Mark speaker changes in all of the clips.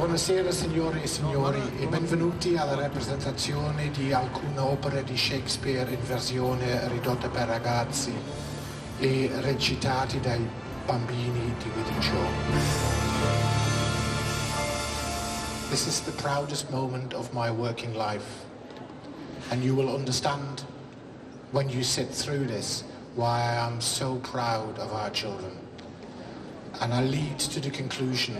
Speaker 1: Buonasera signore e signori e benvenuti alla rappresentazione di alcune opere di Shakespeare in versione ridotta per ragazzi e recitati dai bambini di Widichow. This is the proudest moment of my working life, and you will understand when you sit through this why I am so proud of our children. And I lead to the conclusion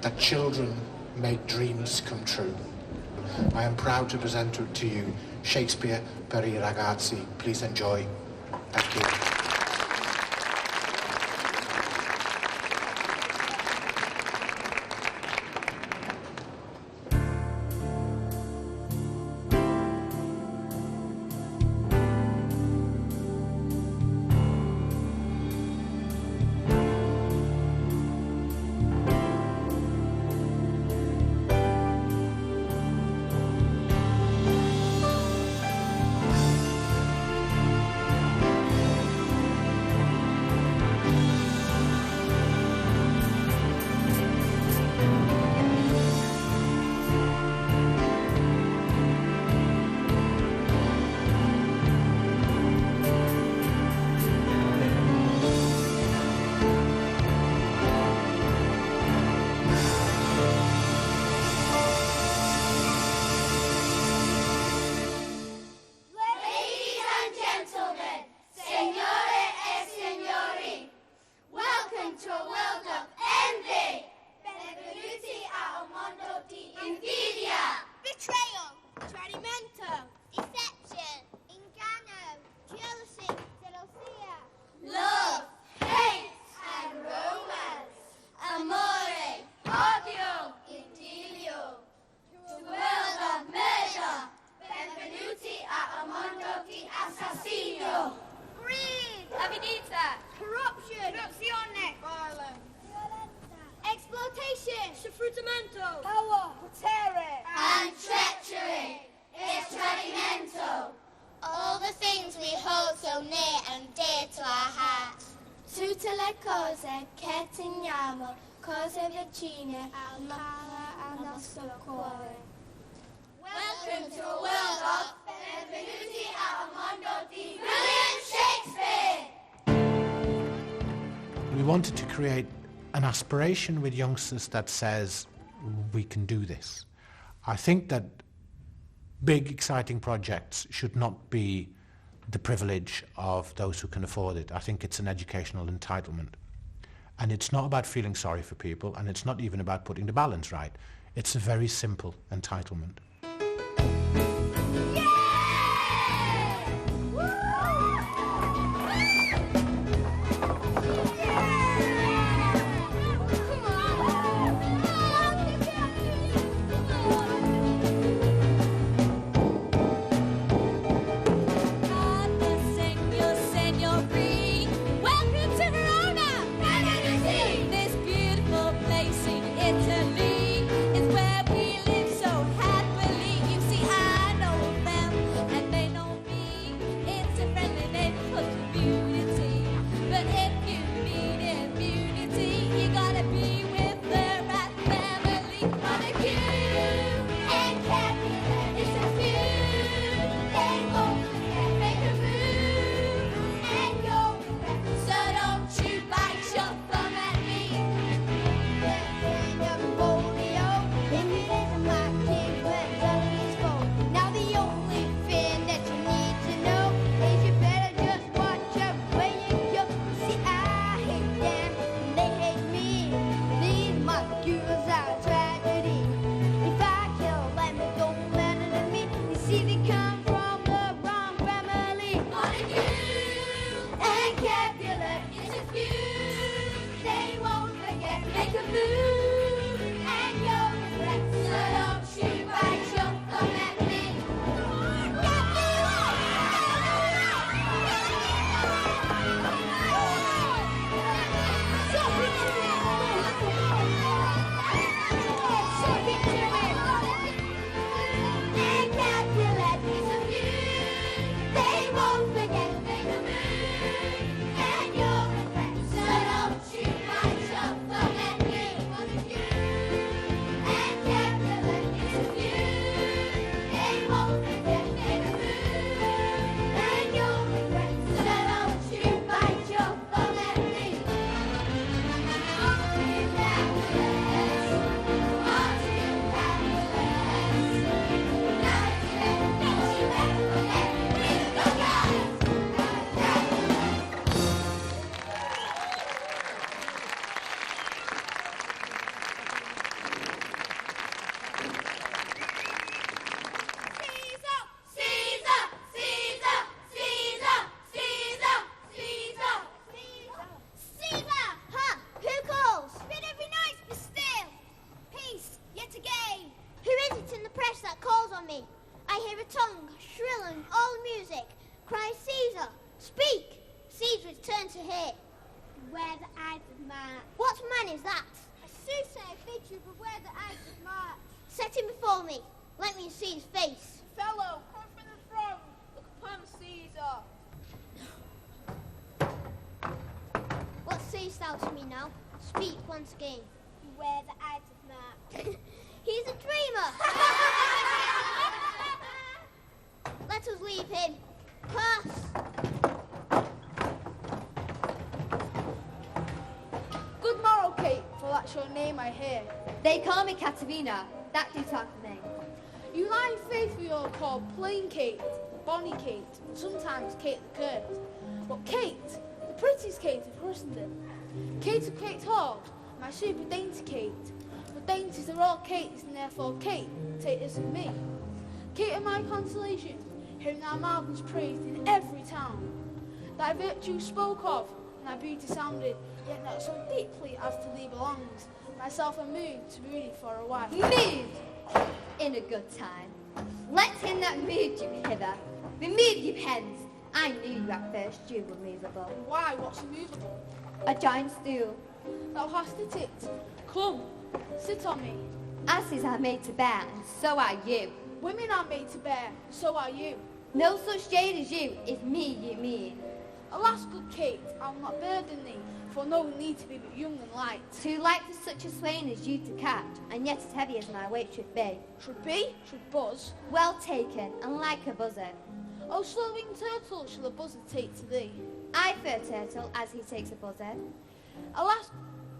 Speaker 1: that children make dreams come true. I am proud to present to you Shakespeare per I Ragazzi. Please enjoy. Thank you.
Speaker 2: Power, potere, and treachery is tradimento. All the things we hold so near and dear to our hearts. Tutte le cose che teniamo, cose vicine al nostro cuore. Welcome to a world of benvenuti a un mondo di brilliant Shakespeare.
Speaker 1: We wanted to create an aspiration with youngsters that says we can do this. I think that big, exciting projects should not be the privilege of those who can afford it. I think it's an educational entitlement. And it's not about feeling sorry for people, and it's not even about putting the balance right. It's a very simple entitlement.
Speaker 2: This beautiful place in Italy is where we live so happily. Beware the Ides of March. What man is that? A soothsayer bids you beware the Ides of March. Set him before me. Let me see his face.
Speaker 3: Fellow, come from the throne. Look upon Caesar.
Speaker 2: What sayest thou to me now? Speak once again. Beware the Ides of March. He's a dreamer. Let us leave him. Pass.
Speaker 3: Good morrow, Kate, for that's your name I hear.
Speaker 4: They call me Katerina. That do talk for me.
Speaker 3: You lie in faith we are called Plain Kate, Bonny Kate, and sometimes Kate the Curved. But Kate, the prettiest Kate of Christendom. Kate of Kate Hall, my super dainty Kate. But dainties are all Kates, and therefore Kate, take this of me. Kate of my consolation, hearing thy mouth is praised in every town. Thy virtue spoke of, and thy beauty sounded, yet not so deeply as to thee belongs. Myself am moved to be thee for a wife.
Speaker 4: Moved in a good time. Let him that moved you hither remove your pens. I knew you at first you were movable.
Speaker 3: And why, what's immovable?
Speaker 4: A giant stool.
Speaker 3: Thou hast it. Come, sit on me.
Speaker 4: Asses are made to bear, and so are you.
Speaker 3: Women are made to bear, so are you.
Speaker 4: No such jade as you, if me you mean.
Speaker 3: Alas, good Kate, I will not burden thee, for no need to be but young and light.
Speaker 4: Too light for such a swain as you to catch, and yet as heavy as my weight should be.
Speaker 3: Should be, should buzz.
Speaker 4: Well taken, and like a buzzard.
Speaker 3: O slow-winged turtle, shall a buzzard take to thee?
Speaker 4: I for a turtle, as he takes a buzzard.
Speaker 3: Alas,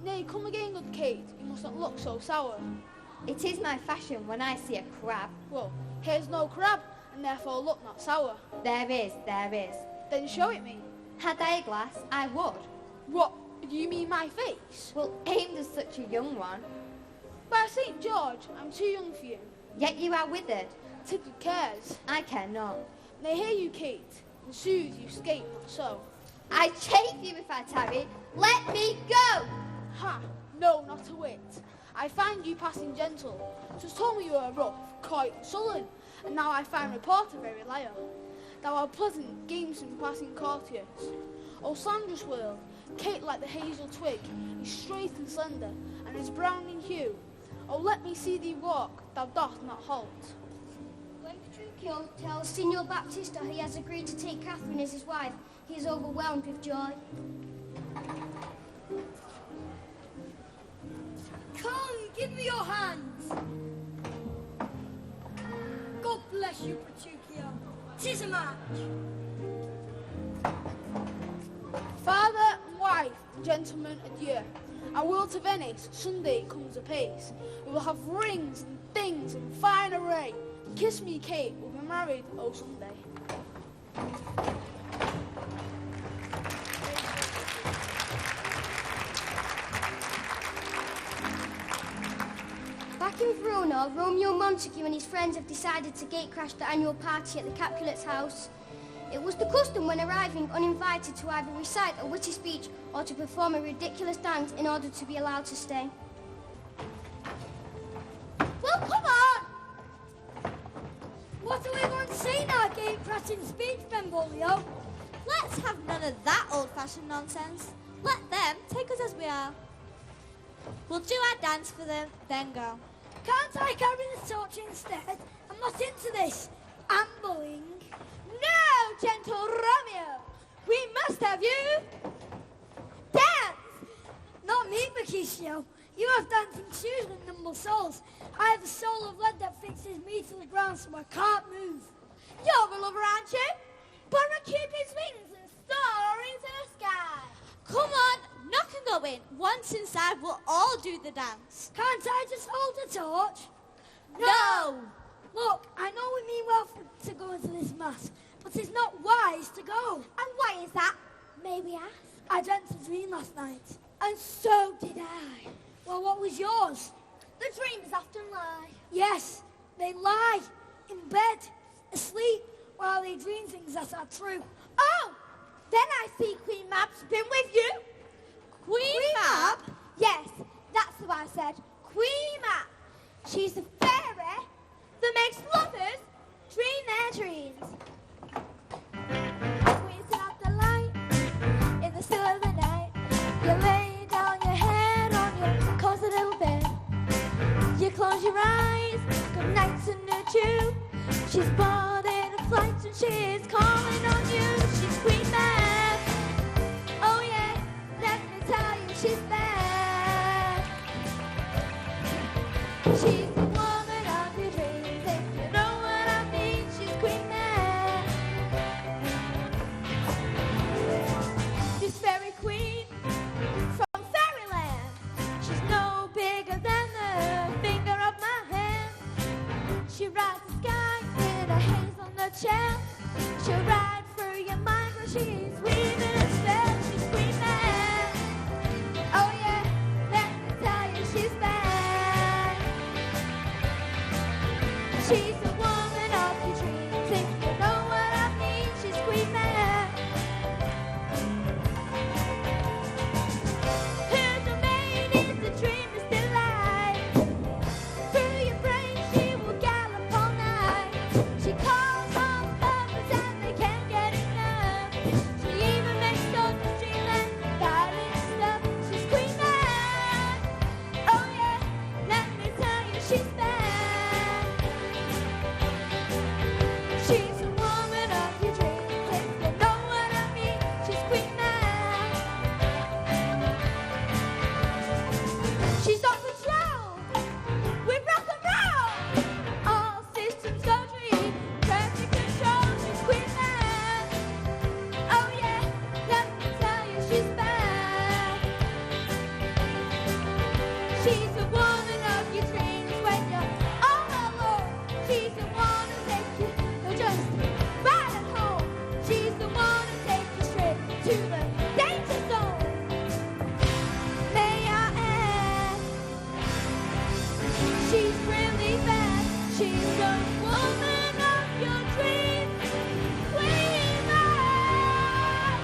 Speaker 3: nay, come again, good Kate, you must not look so sour.
Speaker 4: It is my fashion when I see a crab.
Speaker 3: Well, here's no crab, and therefore look not sour.
Speaker 4: There is.
Speaker 3: Then show it me.
Speaker 4: Had I a glass, I would.
Speaker 3: What, do you mean my face?
Speaker 4: Well, aimed as such a young one.
Speaker 3: By St. George, I'm too young for you.
Speaker 4: Yet you are withered.
Speaker 3: Take good cares.
Speaker 4: I care not.
Speaker 3: Nay, hear you, Kate, and soothe you, scape not so.
Speaker 4: I chafe you if I tarry. Let me go!
Speaker 3: Ha! No, not a whit. I find you passing gentle. 'Twas told me you were rough, coy, and sullen, and now I find reporter very liar. Thou art pleasant, gamesome, passing courteous. O slanderous world, Kate like the hazel twig, is straight and slender, and is brown in hue. O let me see thee walk, thou dost not halt.
Speaker 2: When Petruchio tells Signor Baptista he has agreed to take Catherine as his wife, he is overwhelmed with joy.
Speaker 5: Come, give me your hands. God bless you, Petruchio. 'Tis a match.
Speaker 3: Father and wife, gentlemen, adieu. I will to Venice, Sunday comes apace. We will have rings and things and fine array. Kiss me, Kate, we'll be married, oh Sunday.
Speaker 2: Back in Verona, Romeo Montague and his friends have decided to gatecrash the annual party at the Capulets' house. It was the custom when arriving uninvited to either recite a witty speech or to perform a ridiculous dance in order to be allowed to stay.
Speaker 5: Well, come on! What are we going to say in our gate-crashing speech, Benvolio?
Speaker 6: Let's have none of that old-fashioned nonsense. Let them take us as we are. We'll do our dance for them, then go.
Speaker 5: Can't I carry the torch instead? I'm not into this ambling.
Speaker 6: No, gentle Romeo! We must have you dance!
Speaker 5: Not me, Mercutio. You have dancing shoes with nimble soles. I have a soul of lead that fixes me to the ground so I can't move.
Speaker 6: You're a lover, aren't you? Borrow Cupid's wings and soar into the sky. Come on, knock and go in. Once inside, we'll all do the dance.
Speaker 5: Can't I just hold the torch?
Speaker 6: No!
Speaker 5: Look, I know we mean well to go into this mass, but it's not wise to go.
Speaker 6: And why is that? May we ask?
Speaker 5: I dreamt a dream last night.
Speaker 6: And so did I.
Speaker 5: Well, what was yours?
Speaker 6: The dreams often lie.
Speaker 5: Yes, they lie in bed, asleep, while they dream things that are true.
Speaker 6: Oh! Then I see Queen Mab's been with you. Queen Mab? Yes, that's what I said. Queen Mab. She's the fairy that makes lovers dream their dreams. We set up the light in the still of the night.
Speaker 5: You lay down your head on your cozy little bed. You close your eyes, good night to you. She's boarded a flight and she's calling on you. She's Queen Mab. Oh yeah, let me tell you, she's bad. She's the woman of your dreams, if you know what I mean. She's Queen Mab. This fairy queen from fairyland. She's no bigger than the finger of my hand. She rides the sky with a hazelnut shell. She'll ride through your mind when she's weaving a spell. She's Queen Mab. Oh yeah, let me tell you, she's bad. She's the woman of your dreams, if you know what I mean. She's Queen Mab. Her domain is the dreamer's delight. Through your brain she will gallop all night. She calls all the lovers and they can't get enough. She even makes soldiers dream and darling stuff. She's Queen Mab. Oh yeah, let me tell you, she's bad. She's the woman of your dreams, if you know what I mean. She's Queen Mab. She's on patrol with rock and roll. All systems go green, traffic control. She's Queen Mab. Oh yeah, let me tell you, she's bad. She's the woman of your dreams when you're all alone. She's the one who takes you just right at home. She's the one who takes you straight to the danger zone. May I add, she's really bad. She's the woman of your dreams, Queen Mab.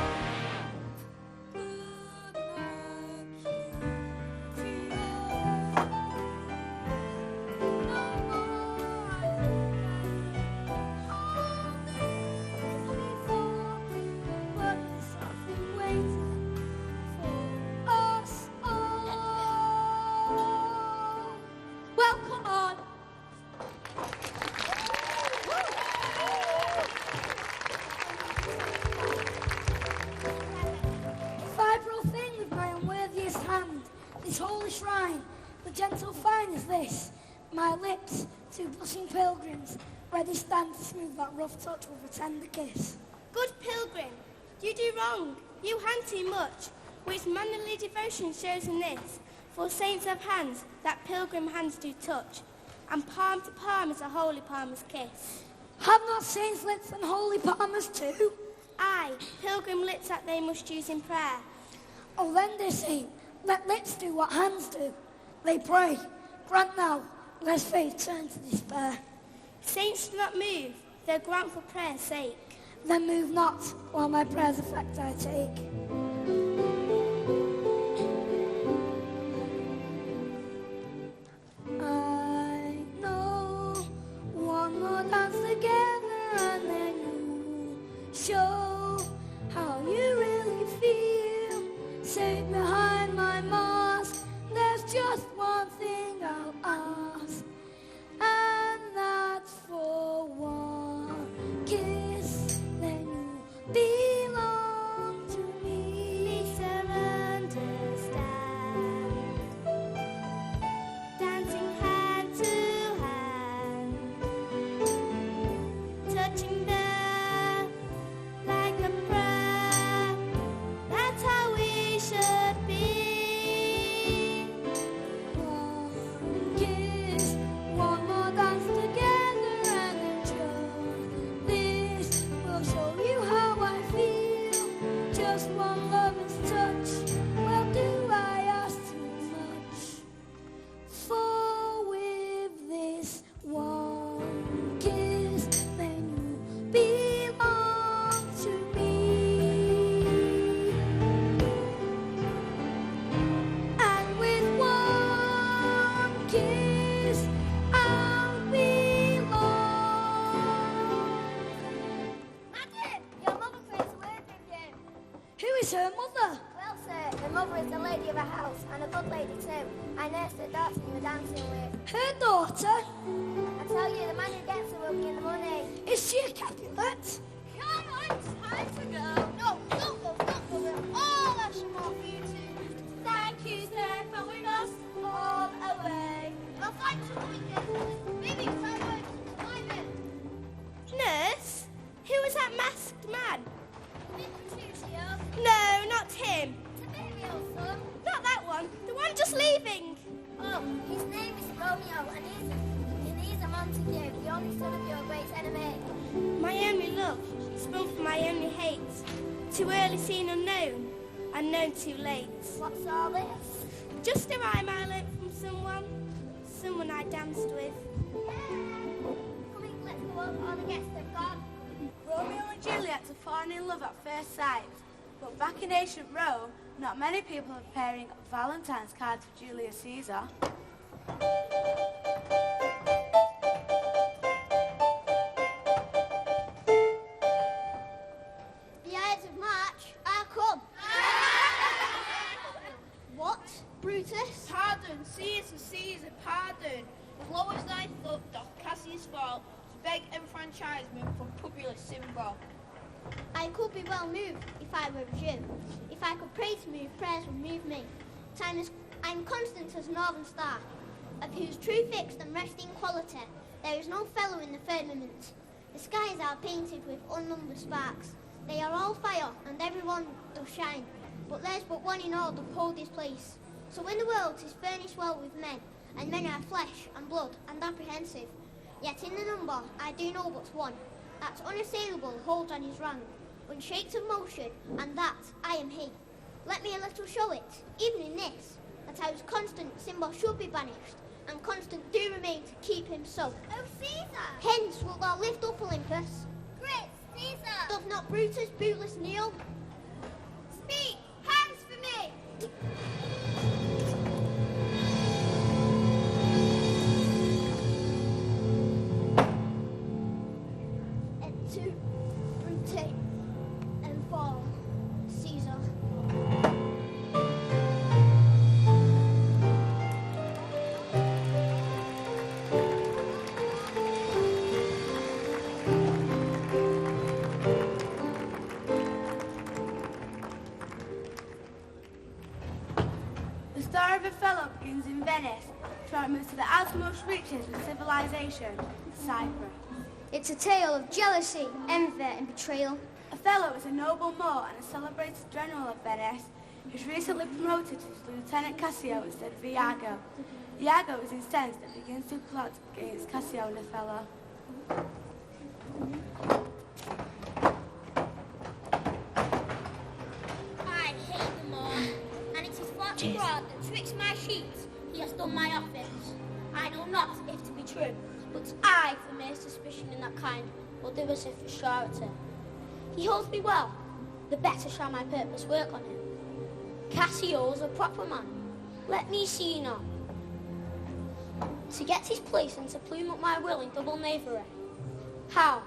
Speaker 5: Well, come on. If I profane with my unworthiest hand this holy shrine, the gentle fine is this, my lips to blushing pilgrims, ready stand to smooth that rough touch with a tender kiss.
Speaker 2: Good pilgrim, you do wrong, you hand too much, which mannerly devotion shows in this. For saints have hands that pilgrim hands do touch, and palm to palm is a holy palmer's kiss.
Speaker 5: Have not saints lips and holy palmers too?
Speaker 2: Aye, pilgrim lips that they must use in prayer.
Speaker 5: Oh, then, dear saint, let lips do what hands do. They pray, grant now, lest faith turn to despair.
Speaker 2: Saints do not move, they grant for prayer's sake.
Speaker 5: Then move not, while my prayer's effect I take. I know one more dance together and then you show how you really feel. Safe behind my mask, there's just one thing I'll ask, and that's for one kiss. Then you belong to me.
Speaker 2: Please understand, dancing hand to hand, touching the like a prayer. That's how we should be. Her mother is the lady of a house, and a good lady too. I nursed her daughter you were dancing with.
Speaker 6: Her daughter?
Speaker 2: I tell you, the man who gets her will be in the money.
Speaker 6: Is she a Capulet?
Speaker 2: Come on, it's time to go. No, don't go, don't go. We'll all have some more for you too. Thank you, sir, for with us all away. Well, thanks for coming, Baby, time climbing.
Speaker 6: Nurse? Who was that masked man?
Speaker 2: Mercutio.
Speaker 6: No, not him.
Speaker 2: Tiberio's son.
Speaker 6: Not that one. The one just leaving.
Speaker 2: Oh, his name is Romeo, and he's a Montague, the only son of your great enemy.
Speaker 6: My only love, sprung from my only hate. Too early seen unknown, unknown too late.
Speaker 2: What's all this?
Speaker 6: Just a rhyme I learnt from someone I danced with.
Speaker 2: Yeah. Come in, let's go on against them, God.
Speaker 3: Romeo and Juliet are falling in love at first sight. But back in ancient Rome, not many people are preparing Valentine's cards for Julius Caesar.
Speaker 2: The Ides of March are come. What, Brutus?
Speaker 3: Pardon, Caesar, pardon. As low as thy foot doth Cassius fall, to beg enfranchisement from Publius Symbol.
Speaker 2: I could be well moved if I were you. If I could pray to move, prayers would move me. I'm constant as northern star, of whose true fixed and resting quality there is no fellow in the firmament. The skies are painted with unnumbered sparks. They are all fire, and every one doth shine. But there's but one in all doth hold his place. So when the world is furnished well with men, and men are flesh and blood and apprehensive, yet in the number I do know but one, that unassailable holds on his rank, unshaked of motion, and that I am he. Let me a little show it, even in this, that I was constant symbol should be banished, and constant do remain to keep him so. Oh, Caesar! Hence wilt thou lift up Olympus? Great Caesar! Doth not Brutus bootless kneel? Speak! Hands for me! And two, Brute, and four, Caesar.
Speaker 3: The story of Othello begins in Venice, before it moves to the outermost reaches of civilization, Cyprus.
Speaker 6: It's a tale of jealousy, envy, and betrayal.
Speaker 3: Othello is a noble Moor and a celebrated general of Venice, who's recently promoted to Lieutenant Cassio instead of Iago. Iago is incensed and begins to plot against Cassio and Othello.
Speaker 2: I hate them all, and it is far too broad that twixt my sheets he has done my office. I know not if to be true, but I, for mere suspicion in that kind, will do as if for surety. He holds me well, the better shall my purpose work on him. Cassio is a proper man, let me see now. To get his place and to plume up my will in double knavery. How?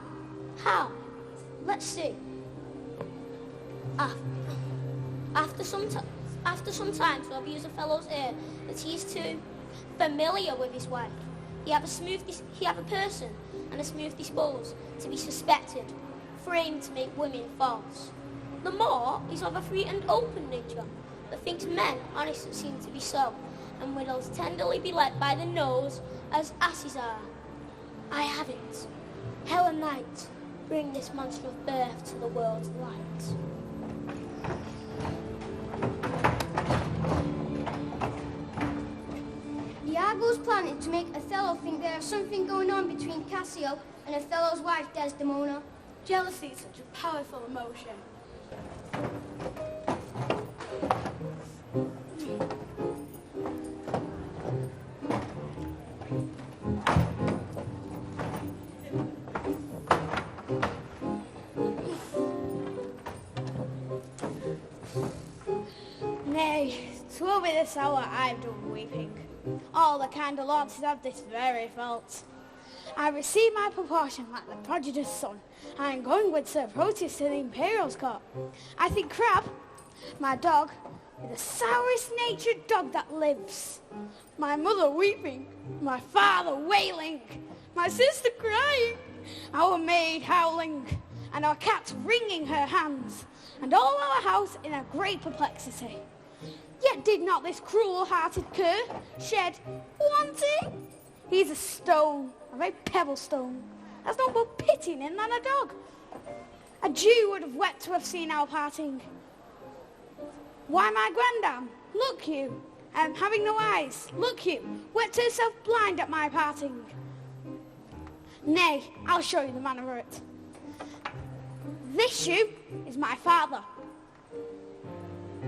Speaker 2: How? Let's see. After some time to abuse a fellow's ear that he is too familiar with his way, he have a person and a smooth dispose to be suspected, framed to make women false. The Moor is of a free and open nature, that thinks men honest that seem to be so, and widows tenderly be led by the nose as asses are. I have it. Hell and night, bring this monster of birth to the world's light.
Speaker 6: Iago's plan is to make Othello think there is something going on between Cassio and Othello's wife Desdemona.
Speaker 3: Jealousy is such a powerful emotion.
Speaker 7: Nay, 'twill be this hour I've done weeping. All the kind of lords have this very fault. I receive my proportion like the prodigious son. I am going with Sir Proteus to the Imperial's court. I think Crab, my dog, is the sourest-natured dog that lives. My mother weeping, my father wailing, my sister crying, our maid howling, and our cat wringing her hands, and all our house in a great perplexity. Yet did not this cruel-hearted cur shed one tear? He's a stone, a very pebble stone. There's no more pity in him than a dog. A Jew would have wept to have seen our parting. Why, my grandam, look you, having no eyes, look you, wept herself blind at my parting. Nay, I'll show you the manner of it. This shoe is my father.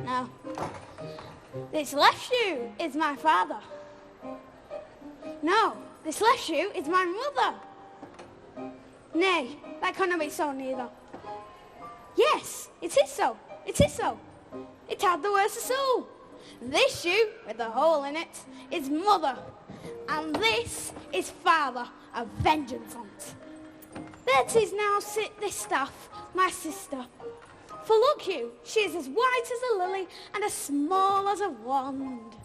Speaker 7: No. This left shoe is my father. No, this left shoe is my mother. Nay, that cannot be so neither. Yes, it is so, it is so. It had the worst of soul. This shoe, with the hole in it, is mother, and this is father, a vengeance on't. There 'tis now sit this staff, my sister. For look you, she is as white as a lily and as small as a wand.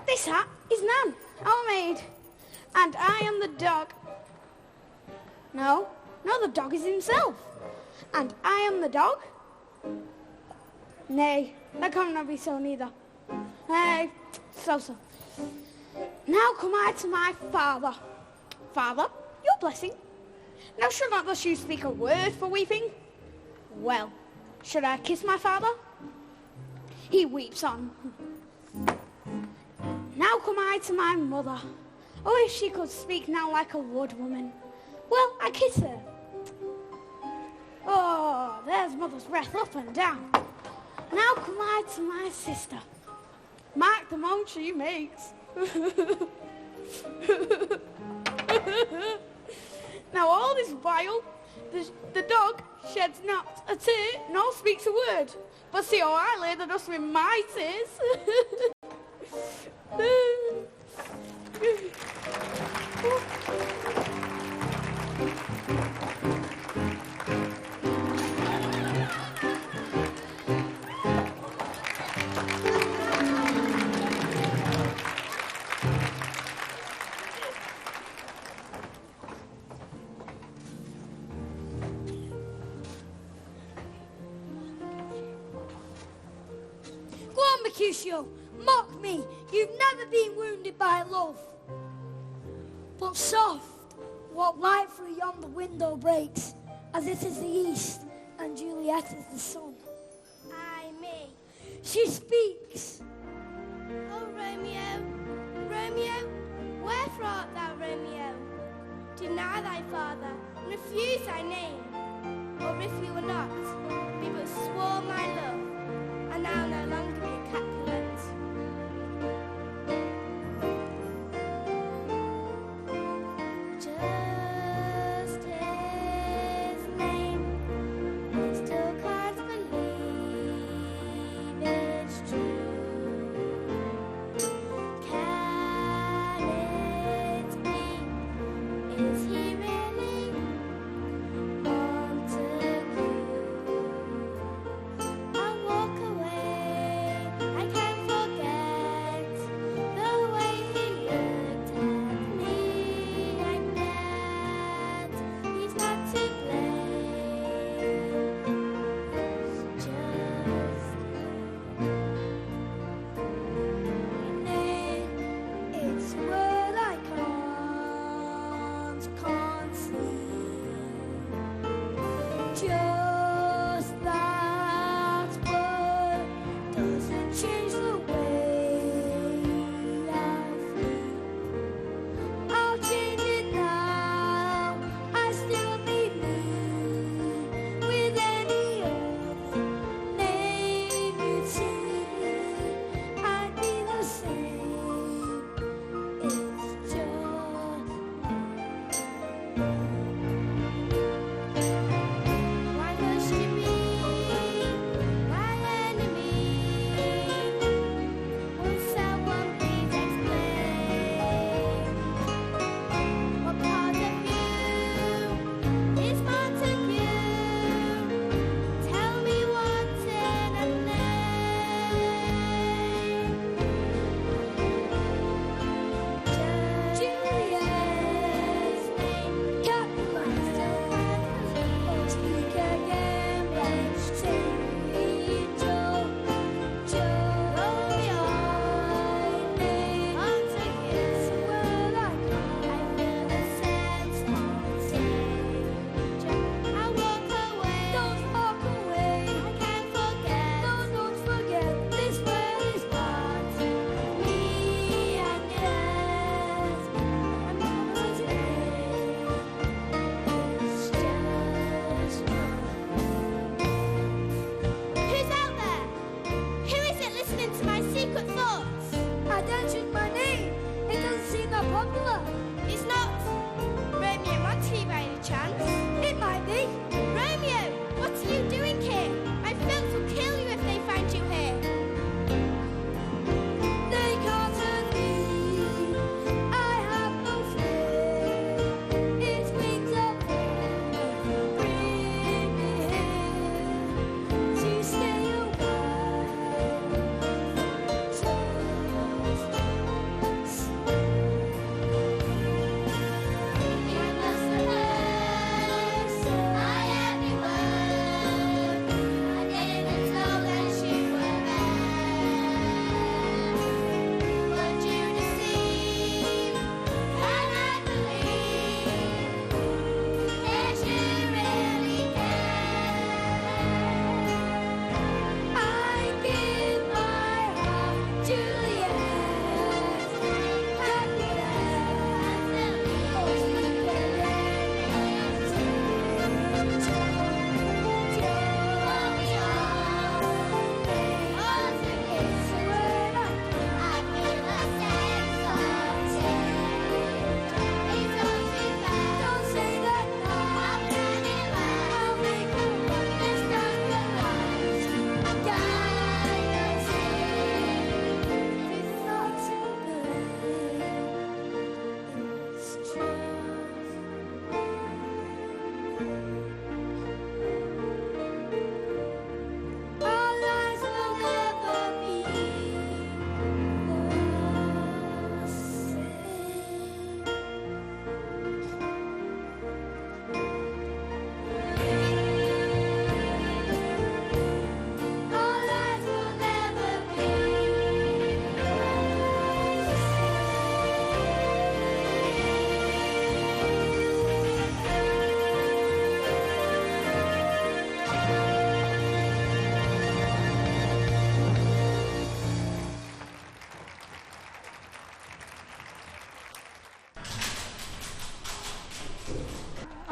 Speaker 7: This hat is Nan, our maid, and I am the dog. No, the dog is himself, and I am the dog. Nay, that cannot be so neither. Nay, so. Now come I to my father. Father, your blessing. Now should not the shoe speak a word for weeping? Well, should I kiss my father? He weeps on. Now come I to my mother. Oh, if she could speak now like a wood woman. Well, I kiss her. Oh, there's mother's breath up and down. Now come I to my sister. Mark the moan she makes. Now all this while, the dog sheds not a tear, nor speaks a word. But see how I lay the dust with my tears.
Speaker 6: Mercutio, mock me. You've never been wounded by love. But soft, what light through yonder window breaks, as it is the east, and Juliet is the sun.
Speaker 2: Ay, me.
Speaker 6: She speaks.
Speaker 2: Oh, Romeo, Romeo, wherefore art thou, Romeo? Deny thy father, and refuse thy name. Or if we were not, we but swore my love, and now no longer be a Capulet. Just his name, I still can't believe it's true. Can it be? Is he really Montague? I'll walk away, I can't forget the way he looked at me. I'm glad he's not to blame. Just nay, it's a word I can't see. Just that word doesn't change the way I feel. I'll change it now. I still be me with any other name you'd see. I'd be the same. It's just why must you be my enemy?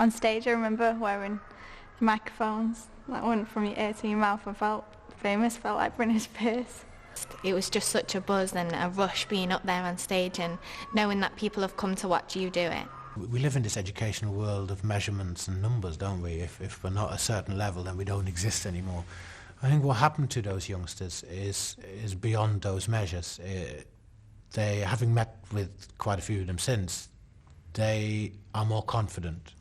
Speaker 8: on stage. I remember wearing microphones that went from your ear to your mouth. I felt famous, felt like Britney Spears.
Speaker 9: It was just such a buzz and a rush being up there on stage and knowing that people have come to watch you do it.
Speaker 1: We live in this educational world of measurements and numbers, don't we? If we're not a certain level, then we don't exist anymore. I think what happened to those youngsters is beyond those measures. They, having met with quite a few of them since, they are more confident.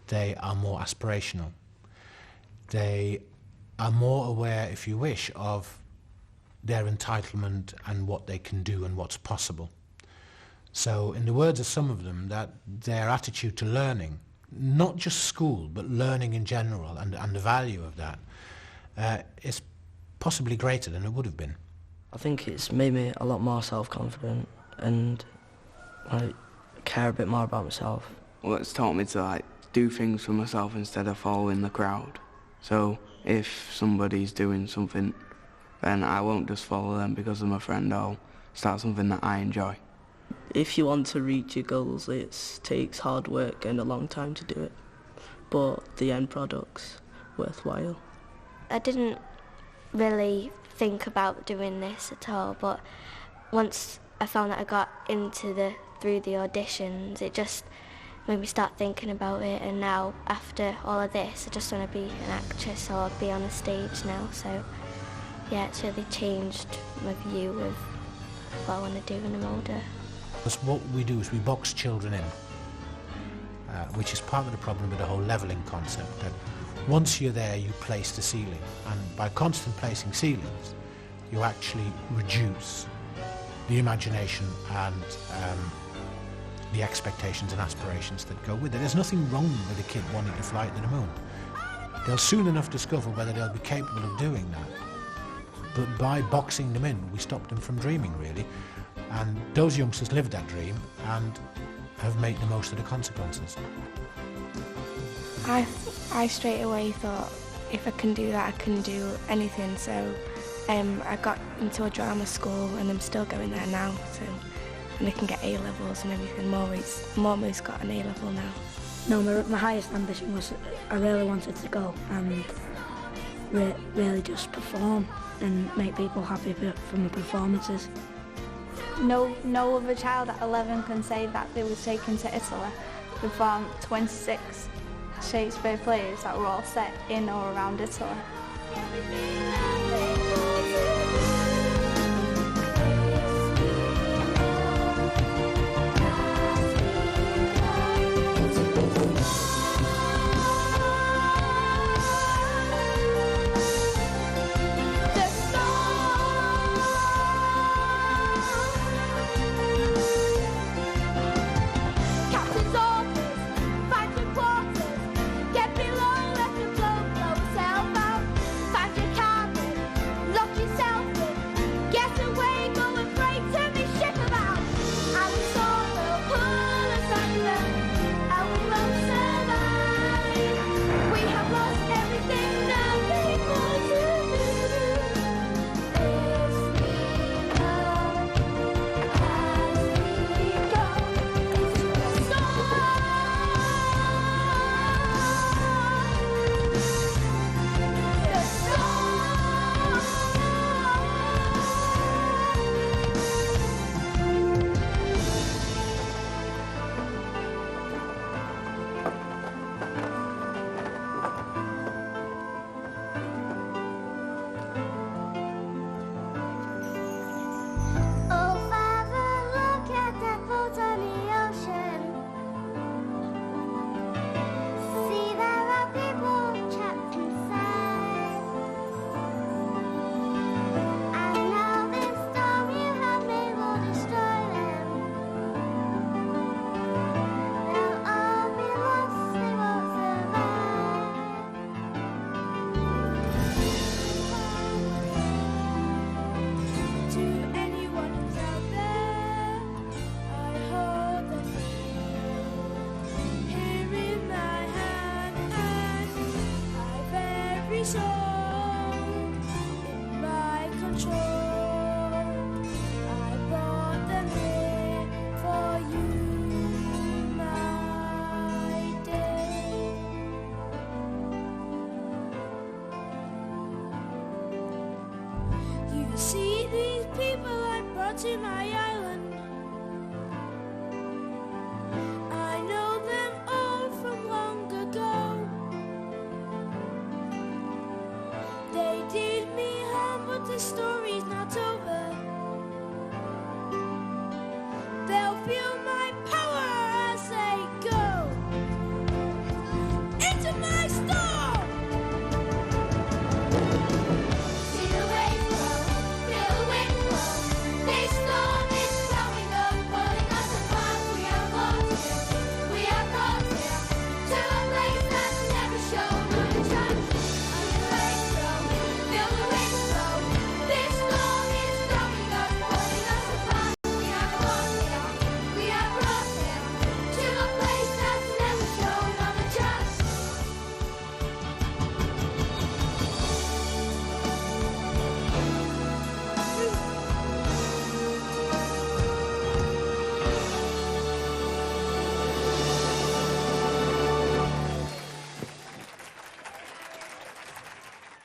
Speaker 1: They are more aspirational. They are more aware, if you wish, of their entitlement and what they can do and what's possible. So, in the words of some of them, that their attitude to learning, not just school, but learning in general and the value of that, is possibly greater than it would have been.
Speaker 10: I think it's made me a lot more self-confident and care a bit more about myself.
Speaker 11: Well, it's taught me to do things for myself instead of following the crowd. So if somebody's doing something, then I won't just follow them because I'm a friend. I'll start something that I enjoy.
Speaker 10: If you want to reach your goals, it takes hard work and a long time to do it, but the end product's worthwhile.
Speaker 6: I didn't really think about doing this at all, but once I found that I got through the auditions, it just made me start thinking about it, and now after all of this I just want to be an actress or be on a stage now, so yeah, it's really changed my view of what I want to do when I'm older.
Speaker 1: What we do is we box children in, which is part of the problem with the whole levelling concept, that once you're there you place the ceiling, and by constant placing ceilings you actually reduce the imagination and the expectations and aspirations that go with it. There's nothing wrong with a kid wanting to fly to the moon. They'll soon enough discover whether they'll be capable of doing that. But by boxing them in, we stop them from dreaming, really. And those youngsters lived that dream and have made the most of the consequences.
Speaker 12: I straight away thought, if I can do that, I can do anything. So I got into a drama school and I'm still going there now. So, and I can get A-levels and everything. I'm almost got an A-level now.
Speaker 13: No, my highest ambition was I really wanted to go and really just perform and make people happy from the performances.
Speaker 8: No other child at 11 can say that they were taken to Italy to perform 26 Shakespeare plays that were all set in or around Italy.
Speaker 7: See these people I brought to my island. I know them all from long ago. They did me harm, but the story's not over. They'll feel my power as they go into my storm.
Speaker 2: See the waves blow, feel the wind blow. This storm is blowing up, pulling us apart. We are brought here to a place that's never shown on a chance. See the waves blow, feel the wind blow. This storm is blowing up, pulling us apart. We are brought here to a place that's never shown on a chance.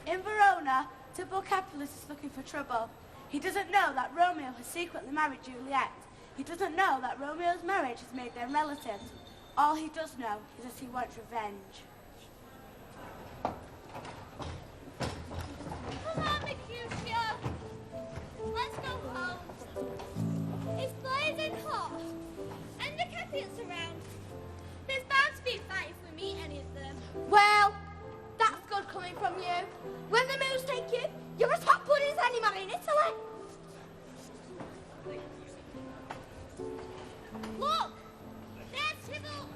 Speaker 3: In Verona, Tybalt Capulet is looking for trouble. He doesn't know that Romeo has secretly married Juliet. He doesn't know that Romeo's marriage has made them relatives. All he does know is that he wants revenge.
Speaker 2: Come on, Mercutio. Let's go home. It's blazing hot, and the Capulets around. There's bound to be a fight if we meet any of them.
Speaker 6: Well, that's good coming from you. When the moves take you, you're as hot blooded as any man in Italy.
Speaker 2: Look! There's Tybalt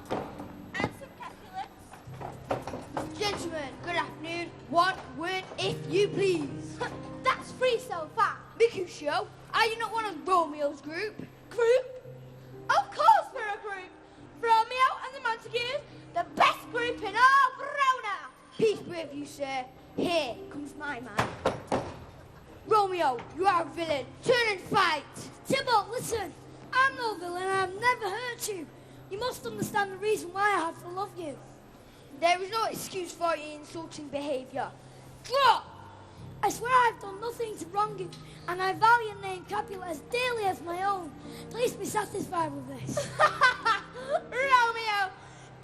Speaker 2: and some Capulets.
Speaker 6: Gentlemen, good afternoon. One word, if you please. That's free so far. Mercutio, are you not one of Romeo's group? Group? Of course we're a group. Romeo and the Montagues, the best group in all Verona. Peace be with you, sir. Here comes my man. Romeo, you are a villain. Turn and fight.
Speaker 7: Tybalt, listen. I'm no villain and I've never hurt you. You must understand the reason why I have to love you.
Speaker 6: There is no excuse for your insulting behaviour. Drop!
Speaker 7: I swear I've done nothing to wrong you, and I value your name Capulet as dearly as my own. Please be satisfied with this.
Speaker 6: Romeo,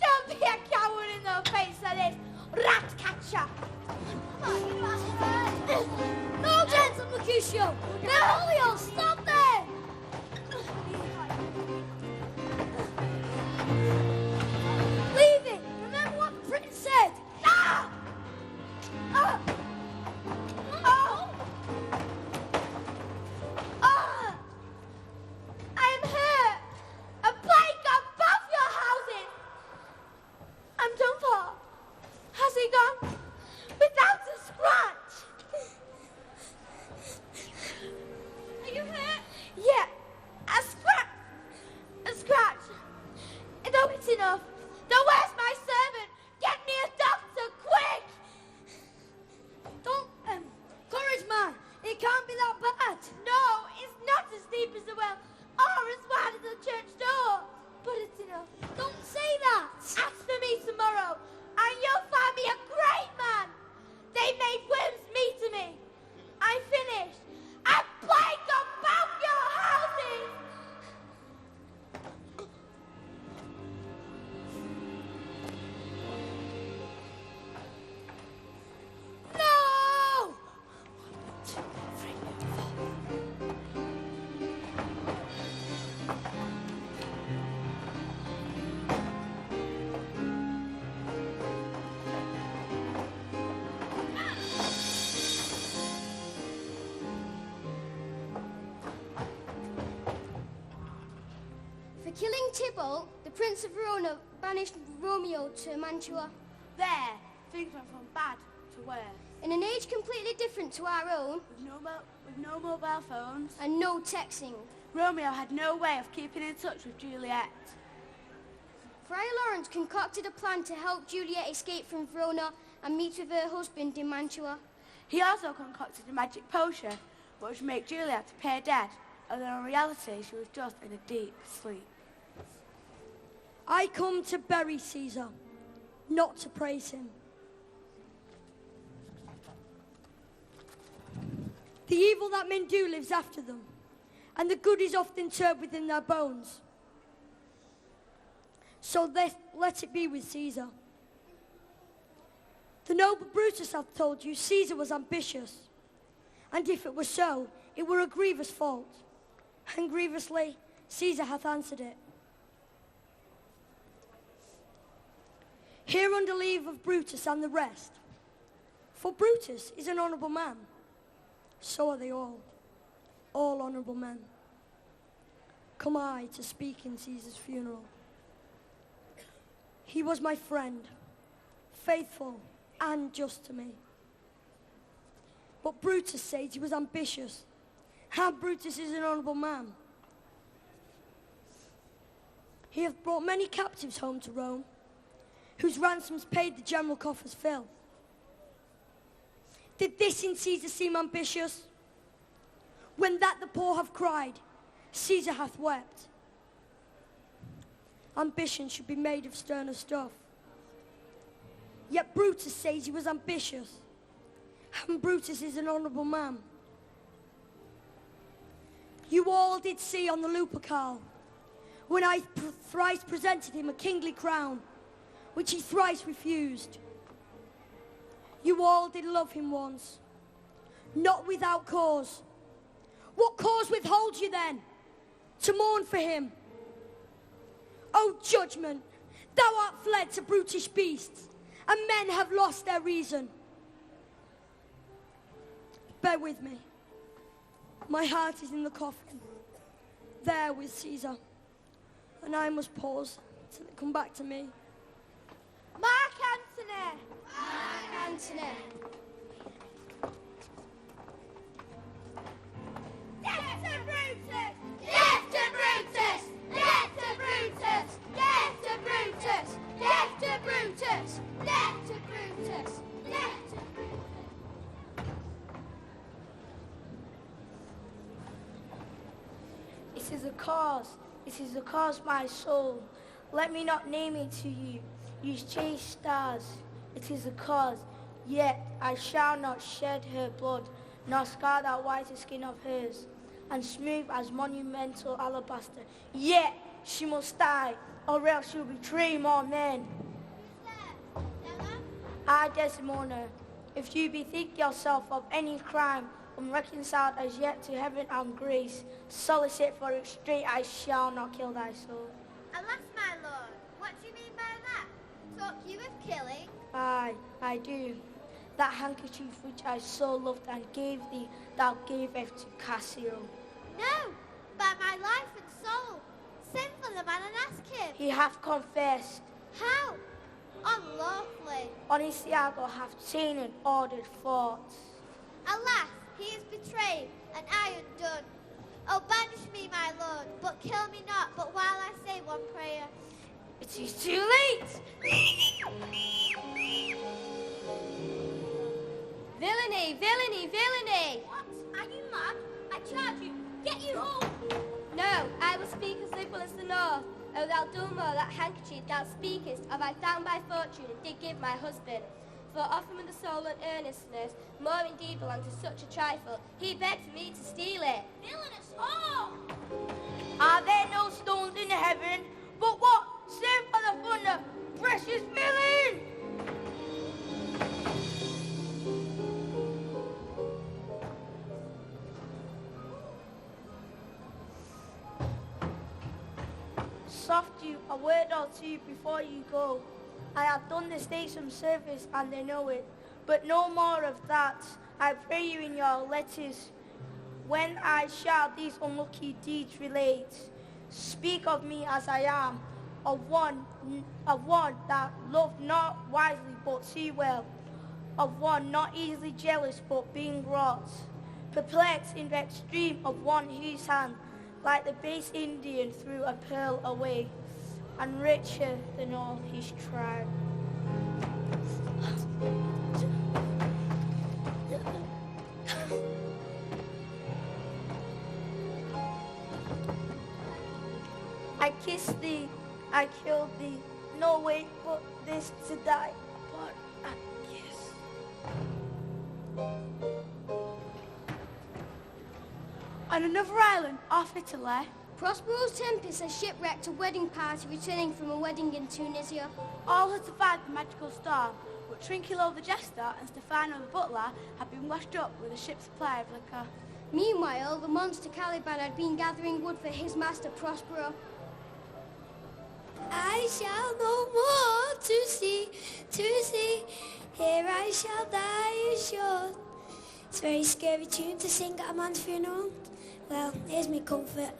Speaker 6: don't be a coward in the face of this rat catcher.
Speaker 7: No, gentle Mercutio. Bergoglio, stop there. Leave it. Remember what the prince said.
Speaker 6: Ah! Ah! Oh! Ah! I am hurt. A plague got both your houses. I'm done for. Has he gone? Without a scratch. Are you hurt? Yeah. A scratch. A scratch. No, it's enough. Then where's my servant? Get me a doctor, quick!
Speaker 7: Don't, courage, man. It can't be that bad.
Speaker 6: No, it's not as deep as the well or as wide as the church door. But it's enough.
Speaker 7: Don't say that.
Speaker 6: Ask for me tomorrow, and you'll find me a great man. They made worms meat to me. I'm finished. A plague on both your houses.
Speaker 7: No!
Speaker 6: For killing Tybalt, the Prince of Verona banished Romeo to Mantua.
Speaker 3: There, things went from bad to worse.
Speaker 6: In an age completely different to our own,
Speaker 3: With no mobile phones,
Speaker 6: and no texting,
Speaker 3: Romeo had no way of keeping in touch with Juliet.
Speaker 6: Friar Lawrence concocted a plan to help Juliet escape from Verona and meet with her husband in Mantua.
Speaker 3: He also concocted a magic potion which would make Juliet appear dead, although in reality she was just in a deep sleep.
Speaker 7: I come to bury Caesar, not to praise him. The evil that men do lives after them, and the good is often interred within their bones. So let it be with Caesar. The noble Brutus hath told you Caesar was ambitious, and if it were so, it were a grievous fault, and grievously Caesar hath answered it. Here under leave of Brutus and the rest, for Brutus is an honourable man, so are they all honourable men. Come I to speak in Caesar's funeral. He was my friend, faithful and just to me. But Brutus says he was ambitious, and Brutus is an honourable man. He hath brought many captives home to Rome, whose ransoms paid the general coffers fill. Did this in Caesar seem ambitious? When that the poor have cried, Caesar hath wept. Ambition should be made of sterner stuff. Yet Brutus says he was ambitious, and Brutus is an honourable man. You all did see on the Lupercal, when I thrice presented him a kingly crown, which he thrice refused. You all did love him once, not without cause. What cause withholds you then, to mourn for him? O judgment, thou art fled to brutish beasts, and men have lost their reason. Bear with me. My heart is in the coffin, there with Caesar, and I must pause till it come back to me.
Speaker 6: Mark Antony! Mark Antony! Death to Brutus! Death to Brutus! Death to Brutus! Death to Brutus! Death to Brutus! Death to Brutus! Death to Brutus!
Speaker 13: It is a cause, my soul. Let me not name it to you. You chase stars, it is a cause. Yet I shall not shed her blood, nor scar that whiter skin of hers, and smooth as monumental alabaster. Yet she must die, or else she'll betray more men. I, Desdemona, if you bethink yourself of any crime, unreconciled as yet to heaven and grace, solicit for it straight, I shall not kill thy soul.
Speaker 2: Alas, my lord, what do you mean by that? Talk you of killing?
Speaker 13: Aye, I do. That handkerchief which I so loved and gave thee, thou gavest to Cassio.
Speaker 2: No, by my life and soul. Send for the man and ask him.
Speaker 13: He hath confessed.
Speaker 2: How? Unlawfully.
Speaker 13: On Isiago hath ta'en and ordered thoughts.
Speaker 2: Alas, he is betrayed, and I undone. Oh, banish me, my lord, but kill me not, but while I say one prayer.
Speaker 13: It is too late!
Speaker 4: Villainy, villainy, villainy!
Speaker 6: What? Are you mad? I charge you. Get you home!
Speaker 4: No, I will speak as liberal as the north. O thou Dulmo, that handkerchief thou speakest, have I found by fortune and did give my husband. For often with the soul and earnestness, more indeed belong to such a trifle, he begged for me to steal it.
Speaker 6: Villainous whore!
Speaker 13: Are there no stones in heaven? But what? Send for the thunder, precious villain! Soft you, a word or two before you go. I have done the state some service and they know it, but no more of that. I pray you in your letters, when I shall these unlucky deeds relate, speak of me as I am, of one that loved not wisely but too well, of one not easily jealous but being wrought, perplexed in the extreme of one whose hand, like the base Indian, threw a pearl away, and richer than all his tribe. I kissed thee, I killed thee, no way but this to die, but a kiss.
Speaker 7: on another island off Italy.
Speaker 4: Prospero's Tempest has shipwrecked a wedding party returning from a wedding in Tunisia.
Speaker 7: All had survived the magical storm, but Trinculo the jester and Stefano the butler had been washed up with a ship's supply of liquor.
Speaker 4: Meanwhile, the monster Caliban had been gathering wood for his master Prospero.
Speaker 5: I shall no more to see. Here I shall die assured. It's a very scary tune to sing at a man's funeral. Well, here's me comfort.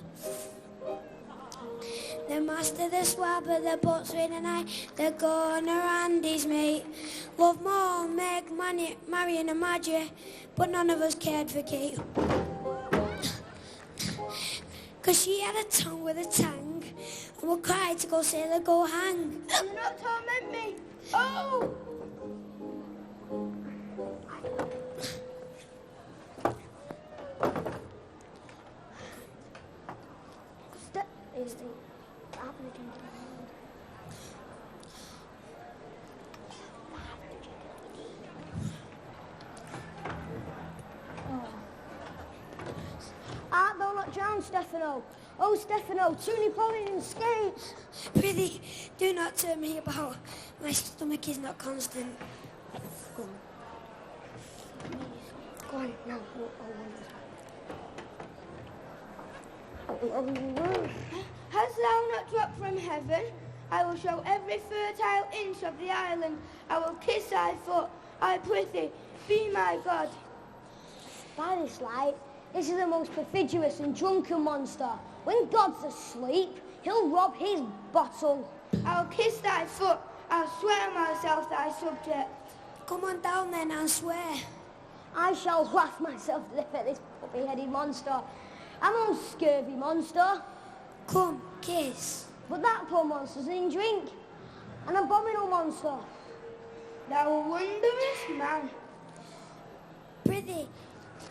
Speaker 5: The master, the swab, the boatswain and I, the gunner and his mate, love more Meg, Marion and Marjorie, but none of us cared for Kate. 'Cause she had a tongue with a tang, and would cry to go sailor, go hang.
Speaker 13: Do not torment me. Oh!
Speaker 4: That is the applicant. Art thou not drowned, Stefano? Oh, Stefano, 2 Napoleon skates.
Speaker 5: Prithee, do not turn me about. My stomach is not constant.
Speaker 4: Go on, now.
Speaker 13: Hast thou not dropped from heaven? I will show every fertile inch of the island. I will kiss thy foot. I prithee, be my God.
Speaker 4: By this light, this is the most perfidious and drunken monster. When God's asleep, he'll rob his bottle.
Speaker 13: I'll kiss thy foot. I'll swear myself thy subject.
Speaker 5: Come on down then and swear.
Speaker 4: I shall laugh myself to death at this puppy-headed monster. I'm no scurvy monster.
Speaker 5: Come, kiss.
Speaker 4: But that poor monster's in drink. An abominable monster.
Speaker 13: Thou wondrous man.
Speaker 5: Prithee,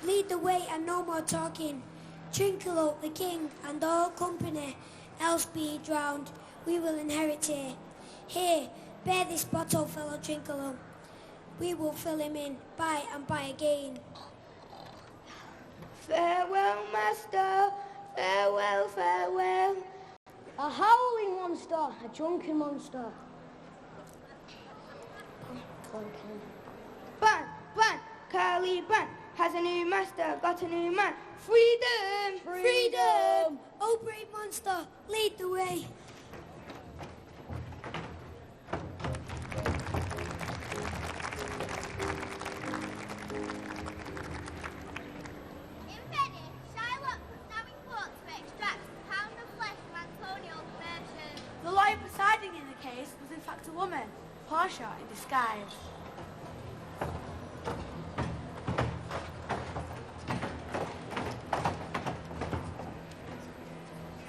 Speaker 5: lead the way and no more talking. Trinculo, the king, and all company, else be drowned, we will inherit here. Here, bear this bottle, fellow Trinculo. We will fill him in by and by again.
Speaker 13: Farewell, master. Farewell, farewell.
Speaker 4: A howling monster, a drunken monster.
Speaker 13: Ban, ban, Caliban has a new master, got a new man. Freedom!
Speaker 5: Freedom! Oh, brave monster, lead the way.
Speaker 2: In Venice, Shylock was now in court to extract a pound of flesh from Antonio the merchant.
Speaker 7: The lawyer presiding in the case was in fact a woman, Portia in disguise.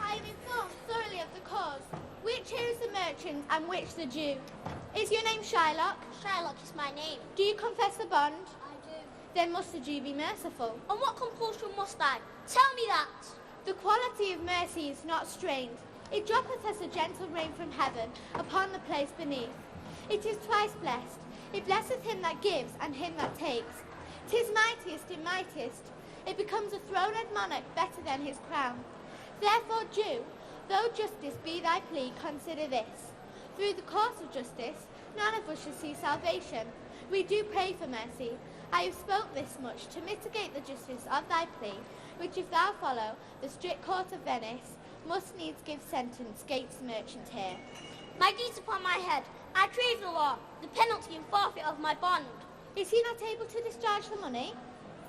Speaker 3: I am informed thoroughly of the cause. Which here is the merchant and which the Jew? Is your name Shylock?
Speaker 2: Shylock is my name.
Speaker 3: Do you confess the bond?
Speaker 2: I do.
Speaker 3: Then must the Jew be merciful?
Speaker 2: On what compulsion must I? Tell me that.
Speaker 3: The quality of mercy is not strained. It droppeth as a gentle rain from heaven upon the place beneath. It is twice blessed. It blesseth him that gives and him that takes. 'Tis mightiest in mightiest. It becomes a throned monarch better than his crown. Therefore, Jew, though justice be thy plea, consider this. Through the course of justice, none of us shall see salvation. We do pray for mercy. I have spoke this much to mitigate the justice of thy plea, which if thou follow the strict court of Venice, must needs give sentence gates merchant here.
Speaker 2: My deeds upon my head. I crave the law, the penalty and forfeit of my bond.
Speaker 3: Is he not able to discharge the money?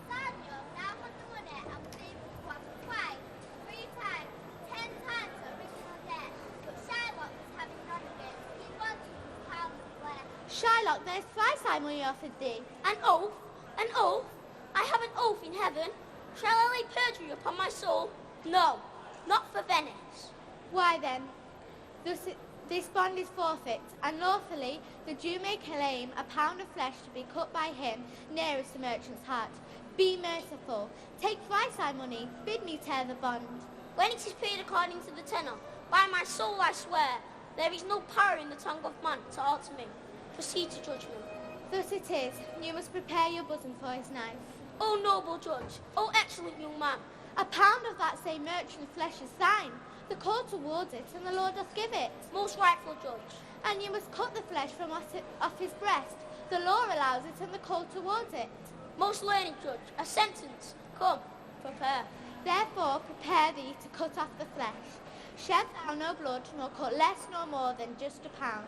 Speaker 2: Daniel now had the money and was able to offer twice, 3 times, 10 times the original debt. But Shylock was having none of it. He wanted the pound of flesh.
Speaker 3: Shylock, there's thrice I money offered thee.
Speaker 2: An oath? An oath? I have an oath in heaven. Shall I lay perjury upon my soul? No, not for Venice.
Speaker 3: Why then? This bond is forfeit, and lawfully the Jew may claim a pound of flesh to be cut by him nearest the merchant's heart. Be merciful. Take thrice thy money. Bid me tear the bond.
Speaker 2: When it is paid according to the tenor, by my soul I swear, there is no power in the tongue of man to alter me. Proceed to judgment.
Speaker 3: Thus it is. You must prepare your bosom for his knife.
Speaker 2: O noble judge, O excellent young man,
Speaker 3: A pound of that same merchant's flesh is thine. The call towards it, and the Lord doth give it.
Speaker 13: Most rightful judge.
Speaker 3: And you must cut the flesh from off his breast. The law allows it, and the call towards it.
Speaker 13: Most learned judge. A sentence. Come, prepare.
Speaker 3: Therefore prepare thee to cut off the flesh. Shed thou no blood, nor cut less nor more than just a pound.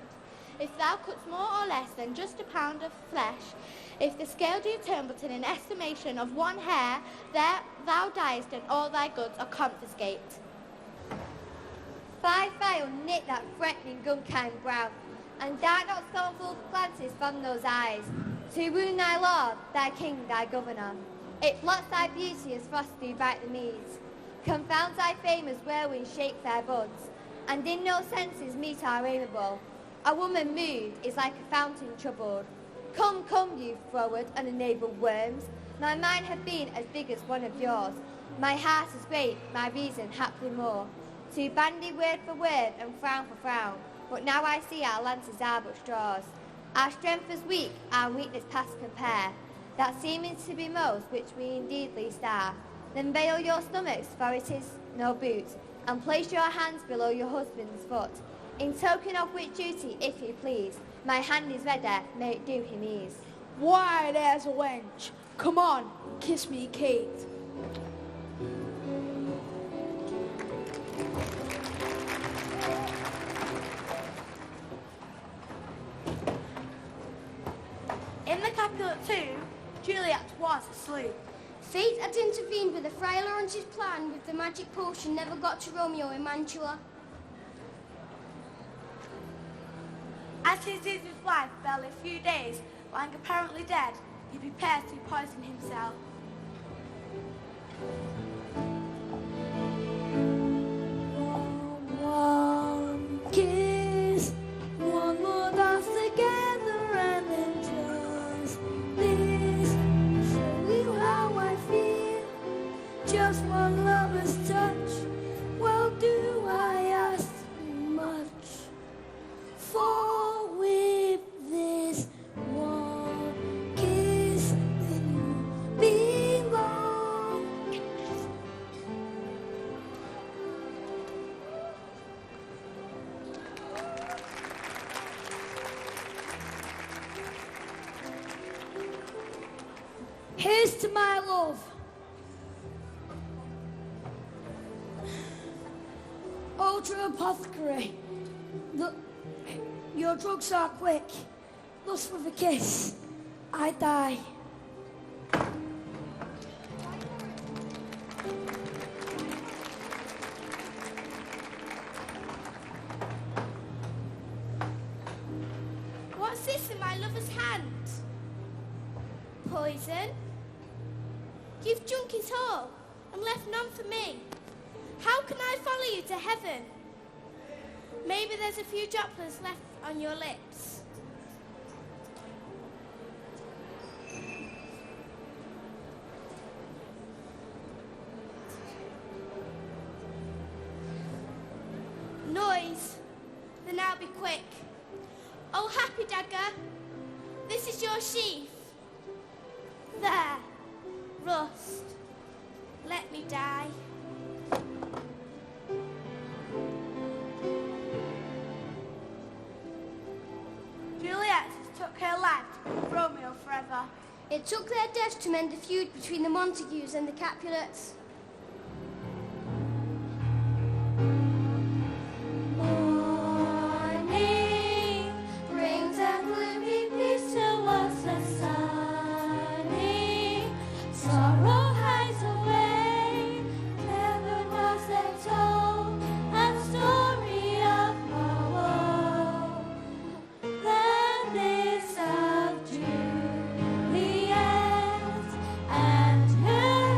Speaker 3: If thou cuts more or less than just a pound of flesh, if the scale do turn but in an estimation of 1 hair, there thou diest, and all thy goods are confiscate.
Speaker 4: Fie, fie, unknit that threatening unkind brow, and dart not scornful glances from those eyes, to wound thy lord, thy king, thy governor. It blots thy beauty as frost do bite the meads, confounds thy fame as whirlwinds shake fair buds, and in no senses meet are aimable. A woman moved is like a fountain troubled. Come, come, you froward, unenabled worms, my mind hath been as big as one of yours, my heart is great, my reason haply more, to bandy word for word and frown for frown, but now I see our lances are but straws. Our strength is weak, our weakness past compare, that seeming to be most which we indeed least are. Then veil your stomachs, for it is no boot, and place your hands below your husband's foot, in token of which duty, if you please, my hand is ready, may it do him ease.
Speaker 7: Why, there's a wench. Come on, kiss me, Kate.
Speaker 13: In the Capulet 2, Juliet was asleep.
Speaker 4: Fate had intervened with the Friar Lawrence's plan with the magic potion never got to Romeo in Mantua.
Speaker 13: As he sees his wife barely a few days, lying apparently dead, he prepares to poison himself.
Speaker 5: One kiss, one more dance together, and then just this. Show you how I feel. Just one lover's touch. Well, do I ask much? For with this one kiss, then you belong. Here's to my love. Ultra apothecary. Your drugs are quick. Lust with a kiss. I die.
Speaker 3: What's this in my lover's hand? Poison? You've drunk it all and left none for me. How can I follow you to heaven? Maybe there's a few droplets left on your lips. Noise. Then now be quick. Oh, happy dagger, this is your sheath. There, rust. Let me die.
Speaker 13: Juliet took her life to be with Romeo forever.
Speaker 4: It took their deaths to mend the feud between the Montagues and the Capulets.
Speaker 5: Morning brings a gloomy peace towards the sunny. Sorrow hides away. Never was there told a story of woe than this of Juliet and her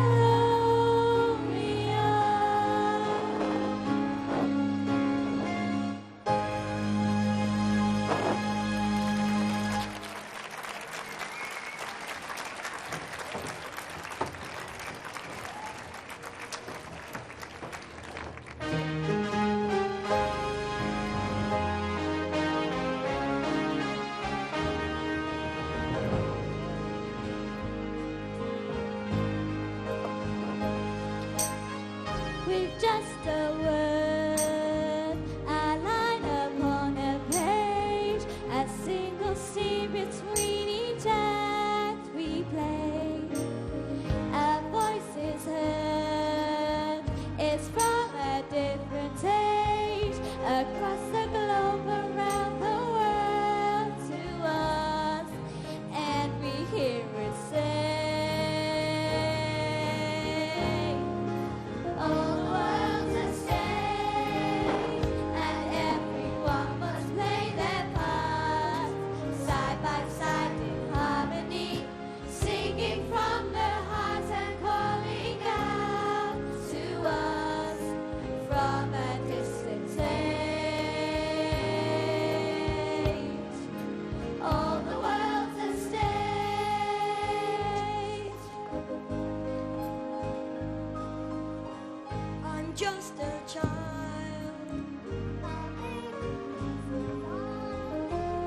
Speaker 5: with just a word, a line upon a page, a single scene between each act we play. A voice is heard, it's from a different age, across the globe, around the world to us, and we hear it say, all the world's a stage, and everyone must play their part, side by side in harmony, singing from their hearts and calling out to us from a distant stage. All the world's a stage. I'm just a child.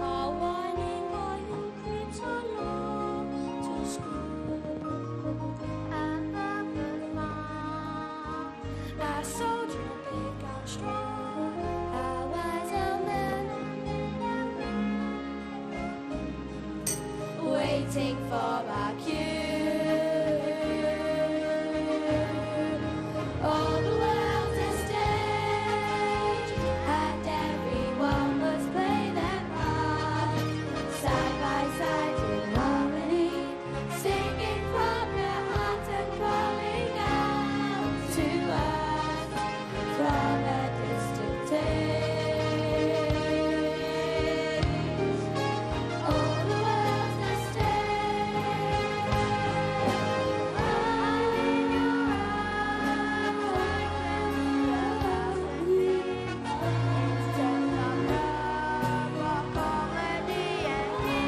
Speaker 5: A whining boy who creeps along to school. Another farm. A soldier big and strong. A wiser man. Waiting for our cue. All the world's a stage, and everyone must play their part, side by side in harmony, singing from their hearts and calling out to us from a distant stage. All the world's a stage. In your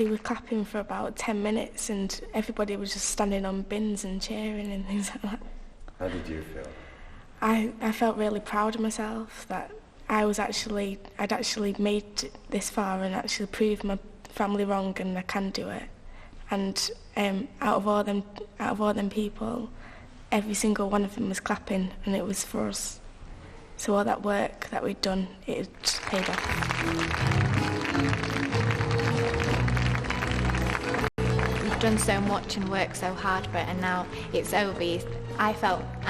Speaker 12: They were clapping for about 10 minutes and everybody was just standing on bins and cheering and things like that.
Speaker 14: How did you feel?
Speaker 12: I felt really proud of myself that I'd actually made this far and actually proved my family wrong and I can do it. And out of all them people, every single one of them was clapping and it was for us. So all that work that we'd done, it just paid off.
Speaker 9: Done so much and worked so hard for it, and now it's over. I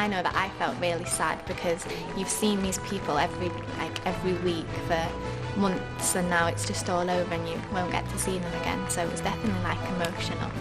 Speaker 9: know that I felt really sad because you've seen these people every week for months, and now it's just all over and you won't get to see them again. So it was definitely emotional.